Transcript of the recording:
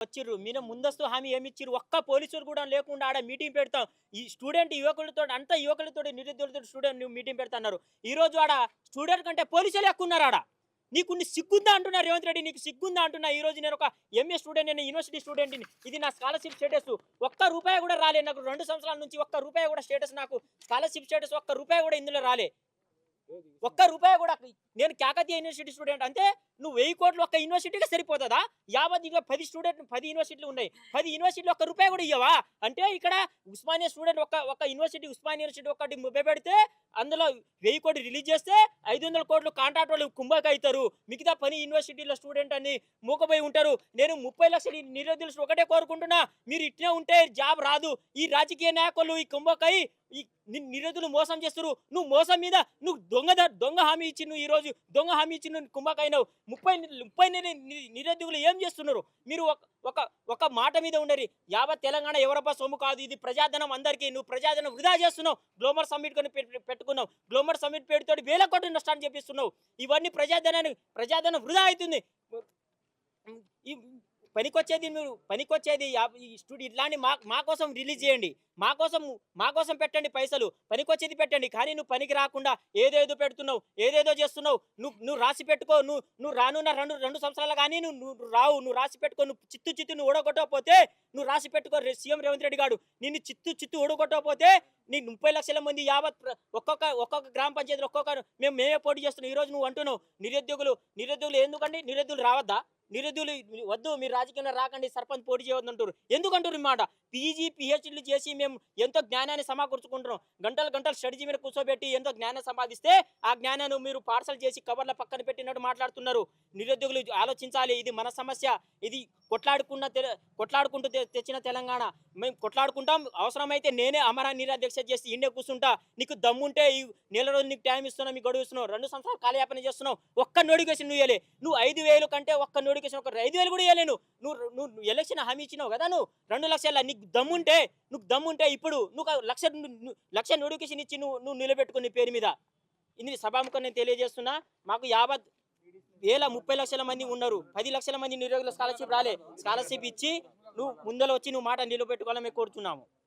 వచ్చిర్రు. మీరు ముందస్తు హామీ ఏమిచ్చిర్రు? ఒక్క పోలీసులు కూడా లేకుండా ఆడ మీటింగ్ పెడతాం. ఈ స్టూడెంట్ యువకులతోటి అంతా యువకులతోటి నిరుద్యోగులతోటి స్టూడెంట్ మీటింగ్ పెడతన్నారు. ఈరోజు ఆడ స్టూడెంట్ కంటే పోలీసులే ఎక్కువున్నారు ఆడ. నీకు సిగ్గుందా అంటున్నా రేవంత్ రెడ్డి, నీకు సిగ్గుందా అంటున్నా. ఈరోజు నేను ఒక ఎంఏ స్టూడెంట్, నేను యూనివర్సిటీ స్టూడెంట్‌ని. ఇది నా స్కాలర్‌షిప్ స్టేటస్. ఒక్క రూపాయి కూడా రాలేదు నాకు 2 సంవత్సరాల నుంచి. ఒక్క రూపాయి కూడా స్టేటస్ నాకు స్కాలర్‌షిప్ స్టేటస్ ఒక్క రూపాయి కూడా ఇందులో రాలే. ఒక్క రూపాయి కూడా. నేను కాకతీయ యూనివర్సిటీ స్టూడెంట్. అంటే నువ్వు 1000 కోట్లు ఒక్క యూనివర్సిటీకి సరిపోతుందా? యావత్ ఇంకా 10 యూనివర్సిటీలు ఉన్నాయి. 10 యూనివర్సిటీలు ఒక్క రూపాయి కూడా ఇయ్యవా? అంటే ఇక్కడ ఉస్మానియా స్టూడెంట్ ఒక యూనివర్సిటీ, ఉస్మానియా యూనివర్సిటీ ఒకటి పెడితే అందులో 1000 కోట్లు రిలీజ్ చేస్తే 500 కోట్లు కాంట్రాక్ట్ వాళ్ళు కుంభక అవుతారు. మిగతా 10 యూనివర్సిటీల స్టూడెంట్ అని మూకపోయి ఉంటారు. నేను 30 లక్షల నిరుద్యోగులు ఒకటే కోరుకుంటున్నా, మీరు ఇట్నే ఉంటే జాబ్ రాదు. ఈ రాజకీయ నాయకులు ఈ కుంభకై ఈ నిరుద్యోగులు మోసం చేస్తారు. నువ్వు మోసం మీద నువ్వు దొంగ హామీ ఇచ్చి, నువ్వు ఈరోజు దొంగ హామీ ఇచ్చి నువ్వు కుంభకైనావు. 30 నిరుద్యోగులు ఏం చేస్తున్నారు? మీరు ఒక ఒక మాట మీద ఉండరు. యావత్ తెలంగాణ ఎవరబ్బా సొమ్ము కాదు, ఇది ప్రజాధనం అందరికీ. నువ్వు ప్రజాధనం వృధా చేస్తున్నావు. గ్లోబల్ సమ్మిట్ కొని పెట్టుకున్నావు. గ్లోబల్ సమ్మిట్ పేరుతోటి వేల కోట్ల నష్టాన్ని చెప్పిస్తున్నావు. ఇవన్నీ ప్రజాధనం వృధా అవుతుంది. ఈ పనికొచ్చేది ఇట్లాంటి మా కోసం రిలీజ్ చేయండి. మా కోసం పెట్టండి పైసలు. పనికొచ్చేది పెట్టండి. కానీ నువ్వు పనికి రాకుండా ఏదేదో పెడుతున్నావు, ఏదేదో చేస్తున్నావు. నువ్వు రాసి పెట్టుకో. నువ్వు రానున్న రెండు సంవత్సరాలు కానీ నువ్వు రావు. నువ్వు రాసి పెట్టుకో. నువ్వు చిత్తు నువ్వు ఓడగొట్టకపోతే నువ్వు రాసి పెట్టుకో. సీఎం రేవంత్ రెడ్డి గారు నిన్ను చిత్తు ఓడగొట్టకపోతే నీ 30 లక్షల మంది యావత్ ఒక్కొక్క గ్రామ పంచాయతీలు మేమే పోటీ చేస్తున్నాం. ఈరోజు నువ్వు అంటున్నావు నిరుద్యోగులు ఎందుకండి? నిరుద్యోగులు రావద్దా? నిరుద్యోగులు వద్దు, మీరు రాజకీయంలో రాకండి, సర్పంచ్ పోటీ చేయవద్దు అంటారు. ఎందుకంటారు ఈ మాట? పీజీ పిహెచ్డీలు చేసి మేము ఎంతో జ్ఞానాన్ని సమకూర్చుకుంటున్నాం. గంటలు స్టడీ మీద కూర్చోబెట్టి ఎంతో జ్ఞానం సంపాదిస్తే ఆ జ్ఞానాన్ని మీరు పార్సల్ చేసి కవర్ల పక్కన పెట్టినట్టు మాట్లాడుతున్నారు. నిరుద్యోగులు ఆలోచించాలి. ఇది మన సమస్య. ఇది కొట్లాడుకుంటూ తెచ్చిన తెలంగాణ. మేము కొట్లాడుకుంటాం. అవసరమైతే నేనే అమరా నిరాదీక్ష చేసి ఇండే కూర్చుంటా. నీకు దమ్ముంటే ఈ నెల రోజులు నీకు టైం ఇస్తున్నావు, మీకు గడువు ఇస్తున్నావు. 2 సంవత్సరాలు కాలయాపన చేస్తున్నావు. ఒక్క నోటిఫికేషన్ నువ్వు ఇవ్వలే. నువ్వు 5,000 కంటే ఒక్క నోటిఫికేషన్ ఒక 5,000 కూడా ఇవ్వలేను. నువ్వు ఎలక్షన్ హామీ ఇచ్చినావు కదా. నువ్వు 2 లక్షల నీకు దమ్ముంటే ఇప్పుడు నువ్వు లక్ష నోటిఫికేషన్ ఇచ్చి నువ్వు నిలబెట్టుకుని నీ పేరు మీద. ఇది సభాముఖం నేను తెలియజేస్తున్నా. మాకు 30 లక్షల మంది ఉన్నారు. 10 లక్షల మంది నిరుద్యోగుల స్కాలర్షిప్ రాలే. స్కాలర్షిప్ ఇచ్చి నువ్వు ముందర వచ్చి నువ్వు మాట నిలబెట్టుకోవాలని మేము కోరుతున్నాము.